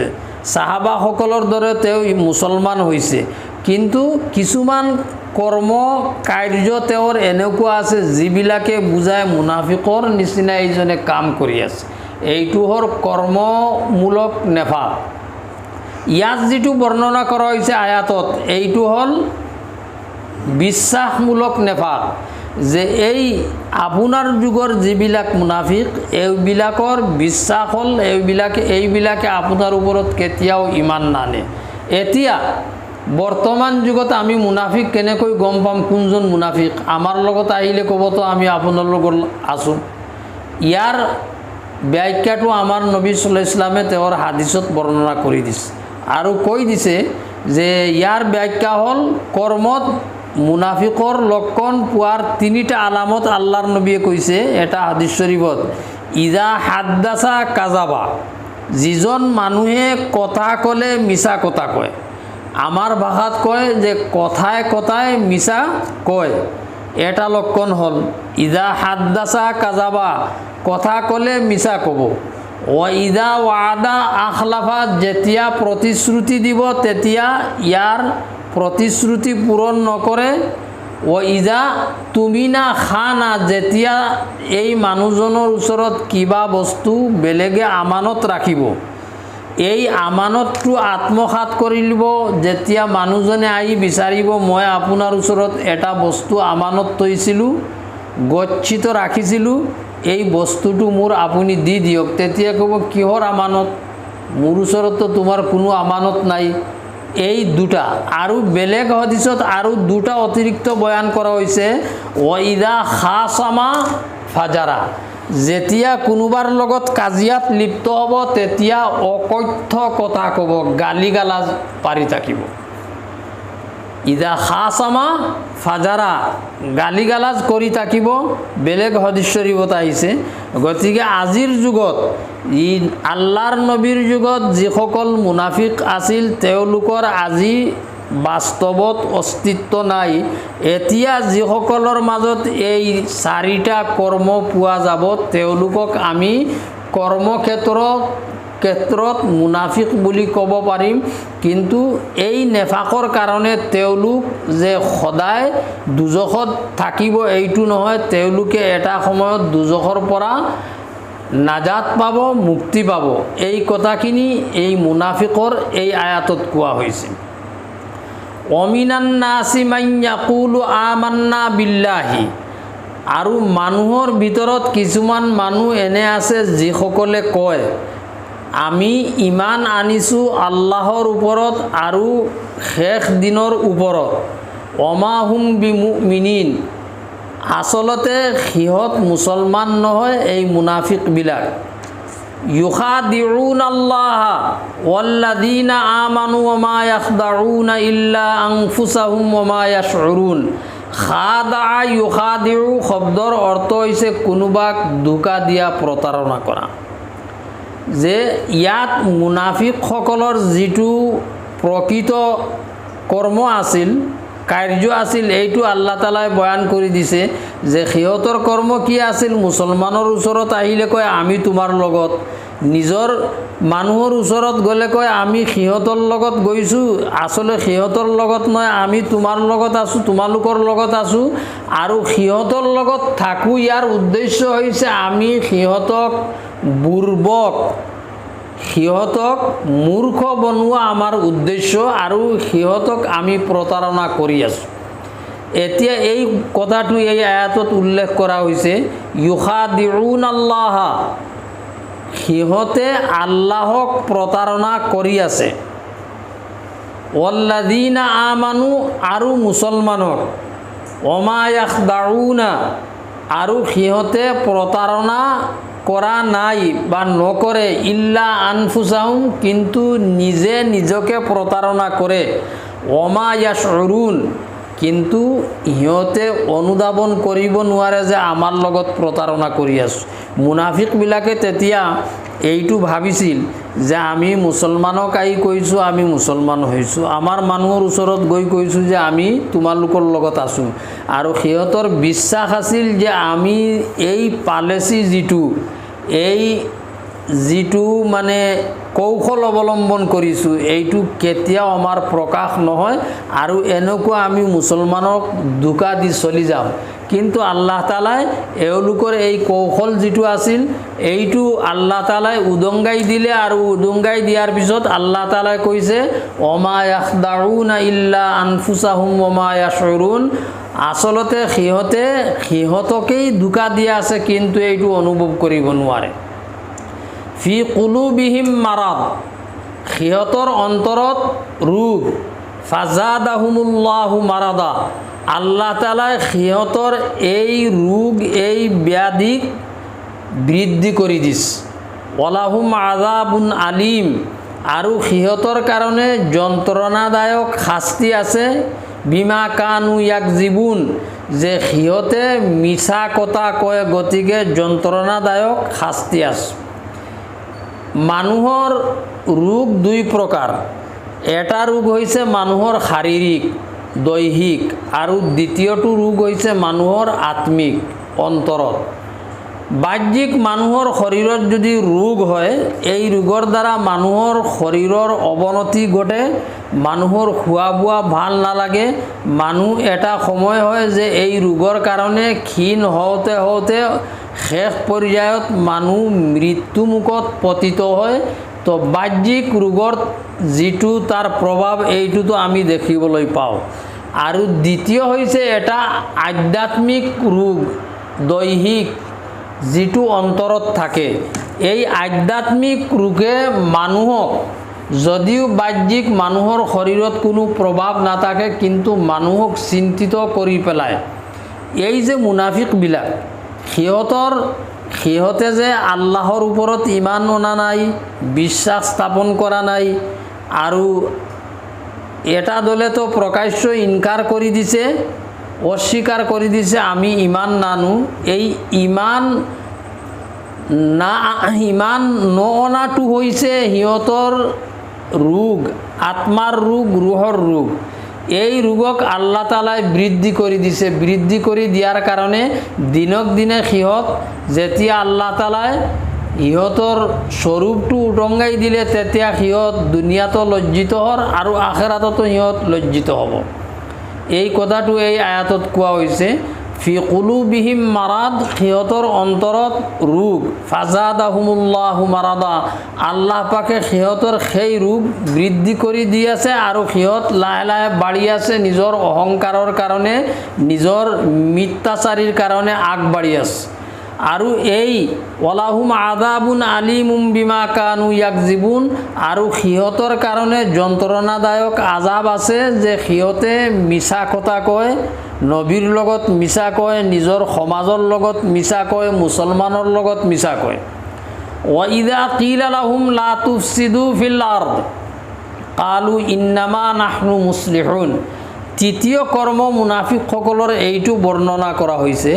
সাহাবাসকলৰ দৰে তেওঁ মুছলমান হৈছে, কিন্তু কিছুমান কৰ্ম কাৰ্য তেওঁৰ এনেকুৱা আছে যিবিলাকে বুজায় মুনাফিকৰ নিচিনা এইজনে কাম কৰি আছে। এইটো হ'ল কৰ্মমূলক নেফাক। ইয়াত যিটো বৰ্ণনা কৰা হৈছে আয়াতত, এইটো হ'ল বিশ্বাসমূলক নেফাক, যে এই আপোনাৰ যুগৰ যিবিলাক মুনাফিক, এইবিলাকৰ বিশ্বাস হ'ল এইবিলাকে আপোনাৰ ওপৰত কেতিয়াও ইমান নানে। এতিয়া বৰ্তমান যুগত আমি মুনাফিক কেনেকৈ গম পাম কোনজন মুনাফিক? আমাৰ লগত আহিলে ক'বতো আমি আপোনাৰ লগত আছোঁ। ইয়াৰ ব্যাখ্যাটো আমাৰ নবী সাল্লাল্লাহু আলাইহি ওয়াসাল্লামে তেওঁৰ হাদিছত বৰ্ণনা কৰি দিছে, আৰু কৈ দিছে যে ইয়াৰ ব্যাখ্যা হ'ল কৰ্মত মুনাফিকৰ লক্ষণ পোৱাৰ 3টা আলামত আল্লাহৰ নবীয়ে কৈছে। এটা হাদিছ শৰীফত, ইজা হাদ্দাসা কাজাবা, যিজন মানুহে কথা ক'লে মিছা কথা কয়। আমাৰ ভাষাত কয় যে কথায় কথায় মিছা কয়, এটা লক্ষণ হ'ল ইজা হাদ্দাসা কাজাবা, কথা ক'লে মিছা ক'ব। ইদা ওয়াদা আখলাফা, যেতিয়া প্ৰতিশ্ৰুতি দিব তেতিয়া ইয়াৰ প্ৰতিশ্ৰুতি পূৰণ নকৰে। ইদা তুমিনা খানা, যেতিয়া এই মানুহজনৰ ওচৰত কিবা বস্তু বেলেগে আমানত ৰাখিব, এই আমানতটো আত্মসাৎ কৰি ল'ব। যেতিয়া মানুহজনে আহি বিচাৰিব মই আপোনাৰ ওচৰত এটা বস্তু আমানত থৈছিলোঁ, গচ্ছিত ৰাখিছিলোঁ, এই বস্তুটো মোৰ আপুনি দি দিয়ক, তেতিয়া ক'ব কিহৰ আমানত, মোৰ ওচৰততো তোমাৰ কোনো আমানত নাই। এই দুটা। আৰু বেলেগ হাদিছত আৰু দুটা অতিৰিক্ত বয়ান কৰা হৈছে, ওয়াইদা খাসামা ফাজাৰা, যেতিয়া কোনোবাৰ লগত কাজিয়াত লিপ্ত হ'ব তেতিয়া অকথ্য কথা ক'ব, গালি গালাজ পাৰি থাকিব। ইদা খাসামা ফাজাৰা, গালি গালাজ কৰি থাকিব, বেলেগ হাদিছ শৰীফত আহিছে। গতিকে আজিৰ যুগত আল্লাহৰ নবীৰ যুগত যিসকল মুনাফিক আছিল তেওঁলোকৰ আজি বাস্তৱত অস্তিত্ব নাই। এতিয়া যিসকলৰ মাজত এই চাৰিটা কৰ্ম পোৱা যাব তেওঁলোকক আমি কৰ্মক্ষেত্ৰত মুনাফিক বুলি ক'ব পাৰিম। কিন্তু এই নেফাকৰ কাৰণে তেওঁলোক যে সদায় দুজখত থাকিব এইটো নহয়, তেওঁলোকে এটা সময়ত দুজখৰ পৰা নাজাত পাব, মুক্তি পাব। এই কথাখিনি এই মুনাফিকৰ এই আয়াতত কোৱা হৈছে। অমিনান নাসি মান ইয়াকুলু আমান্না বিল্লাহি, আৰু মানুহৰ ভিতৰত কিছুমান মানুহ এনে আছে যিসকলে কয় আমি ইমান আনিছোঁ আল্লাহৰ ওপৰত আৰু শেষ দিনৰ ওপৰত। অমা হুম বিমুমিনিন, আচলতে সিহঁত মুছলমান নহয় এই মুনাফিকবিলাক। ইউখাদিউন আল্লাহ ওয়াল্লাযীনা আমানু ওমা ইয়াখদাউনা ইল্লা আনফুসাহুম ওমা ইয়াশউরুন। খাদা ইউখাদিউ শব্দৰ অৰ্থ হৈছে কোনোবাক ধোকা দিয়া, প্ৰতাৰণা কৰা। যে ইয়াত মুনাফিকসকলৰ যিটো প্ৰকৃত কৰ্ম আছিল, কাৰ্য আছিল, এইটো আল্লাহ তালাই বয়ান কৰি দিছে যে সিহঁতৰ কৰ্ম কি আছিল। মুছলমানৰ ওচৰত আহিলে কয় আমি তোমাৰ লগত, নিজৰ মানুহৰ ওচৰত গ'লে কয় আমি সিহঁতৰ লগত গৈছোঁ, আচলতে সিহঁতৰ লগত নহয়, আমি তোমাৰ লগত আছোঁ, তোমালোকৰ লগত আছোঁ। আৰু সিহঁতৰ লগত থাকোঁ ইয়াৰ উদ্দেশ্য হৈছে আমি সিহঁতক বুৰ্বক, সিহঁতক মূৰ্খ বনোৱা আমাৰ উদ্দেশ্য, আৰু সিহঁতক আমি প্ৰতাৰণা কৰি আছোঁ। এতিয়া এই কথাটো এই আয়াতত উল্লেখ কৰা হৈছে। ইউখাদিউন আল্লাহ, সিহঁতে আল্লাহক প্ৰতাৰণা কৰি আছে। ওয়াল্লাযীনা আমানু, আৰু মুছলমানক। ওমা ইয়াখদাউনা, আৰু সিহঁতে প্ৰতাৰণা কৰা নাই বা নকৰে। ইল্লা আনফুসাহুম, কিন্তু নিজে নিজকে প্ৰতাৰণা কৰে। ওমা ইয়াশউৰুন, কিন্তু সিহঁতে অনুধাৱন কৰিব নোৱাৰে যে আমাৰ লগত প্ৰতাৰণা কৰি আছোঁ। মুনাফিকবিলাকে তেতিয়া এইটো ভাবিছিল যে আমি মুছলমানক আহি কৈছোঁ আমি মুছলমান হৈছোঁ, আমাৰ মানুহৰ ওচৰত গৈ কৈছোঁ যে আমি তোমালোকৰ লগত আছোঁ। আৰু সিহঁতৰ বিশ্বাস আছিল যে আমি এই পালেচি যিটো মানে কৌশল অৱলম্বন কৰিছোঁ এইটো কেতিয়াও আমাৰ প্ৰকাশ নহয়, আৰু এনেকুৱা আমি মুছলমানক ধোকা দি চলি যাম। কিন্তু আল্লাহ তালাই এওঁলোকৰ এই কৌশল যিটো আছিল এইটো আল্লাহ তালাই উদংগাই দিলে, আৰু উদংগাই দিয়াৰ পিছত আল্লাহ তালাই কৈছে ওমা ইয়াখদাউনা ইল্লা আনফুসাহুম ওমা ইয়াশউৰুন, আচলতে সিহঁতকেই ধোকা দিয়া আছে কিন্তু এইটো অনুভৱ কৰিব নোৱাৰে। ফি কুলুবিহিম মাৰাদ, সিহঁতৰ অন্তৰত ৰোগ। ফাজাদাহুমুল্লাহু মাৰাদা, আল্লাহ তালাই সিহঁতৰ এই ৰোগ, এই ব্যাধিক বৃদ্ধি কৰি দিছে। ওয়ালাহুম আযাবুন আলিম, আৰু সিহঁতৰ কাৰণে যন্ত্ৰণাদায়ক শাস্তি আছে। বিমা কানু ইয়াকজিবুন, যে সিহঁতে মিছা কথা কয়, গতিকে যন্ত্ৰণাদায়ক শাস্তি আছে। মানুহৰ ৰোগ দুই প্ৰকাৰ। এটা ৰোগ হৈছে মানুহৰ শাৰীৰিক দৈহিক, আৰু দ্বিতীয়টো ৰোগ হৈছে মানুহৰ আত্মিক অন্তৰত। বাহ্যিক মানুহৰ শৰীৰত যদি ৰোগ হয়, এই ৰোগৰ দ্বাৰা মানুহৰ শৰীৰৰ অৱনতি ঘটে, মানুহৰ খোৱা বোৱা ভাল নালাগে, মানুহ এটা সময় হয় যে এই ৰোগৰ কাৰণে ক্ষীণ হওঁতে হওঁতে শেষ পৰ্যায়ত মানুহ মৃত্যুমুখত পতিত হয়। তো বাহ্যিক ৰোগৰ যিটো তাৰ প্ৰভাৱ এইটোতো আমি দেখিবলৈ পাওঁ। আৰু দ্বিতীয় হৈছে এটা আধ্যাত্মিক ৰোগ, দৈহিক, যিটো অন্তৰত থাকে। এই আধ্যাত্মিক ৰোগে মানুহক, যদিও বাহ্যিক মানুহৰ শৰীৰত কোনো প্ৰভাৱ নাথাকে, কিন্তু মানুহক চিন্তিত কৰি পেলায়। এই যে মুনাফিকবিলাক, সিহঁতে যে আল্লাহৰ ওপৰত ইমান অনা নাই, বিশ্বাস স্থাপন কৰা নাই, আৰু এটা দলে তো প্ৰকাশ্য ইনকাৰ কৰি দিছে, অস্বীকাৰ কৰি দিছে আমি ইমান নানো। এই ইমান নঅনাটো হৈছে সিহঁতৰ ৰোগ, আত্মাৰ ৰোগ, ৰুহৰ ৰোগ। এই ৰোগক আল্লাহ তাআলাই বৃদ্ধি কৰি দিছে। বৃদ্ধি কৰি দিয়াৰ কাৰণে দিনক দিনে সিহঁত যেতিয়া আল্লাহ তাআলাই সিহঁতৰ স্বৰূপটো উদংগাই দিলে তেতিয়া সিহঁত দুনিয়াতো লজ্জিত হৰ আৰু আখিৰাততো সিহঁত লজ্জিত হ'ব। এই কথাটো এই আয়াতত কোৱা হৈছে, ফি কুলুবিহিম মাৰাদ, সিহঁতৰ অন্তৰত ৰোগ, ফাজাদাহুমুল্লাহু মাৰাদা, আল্লাহ পাকে সিহঁতৰ সেই ৰোগ বৃদ্ধি কৰি দি আছে আৰু সিহঁত লাহে লাহে বাঢ়ি আছে নিজৰ অহংকাৰৰ কাৰণে, নিজৰ মিথ্যাচাৰীৰ কাৰণে আগবাঢ়ি আছে। আৰু এই ওয়ালাহুম আযাবুন আলিমুম বিমা কানু ইয়াকযিবুন, আৰু সিহঁতৰ কাৰণে যন্ত্ৰণাদায়ক আযাব আছে যে সিহঁতে মিছা কথা কয়, নবীৰ লগত মিছা কয়, নিজৰ সমাজৰ লগত মিছা কয়, মুছলমানৰ লগত মিছা কয়। ওয়া ইযা কিলা লাহুম লা তুফসিদু ফিল আরদ কালু ইন্নামা নাহনু মুসলিহুন। তৃতীয় কৰ্ম মুনাফিকসকলৰ এইটো বৰ্ণনা কৰা হৈছে।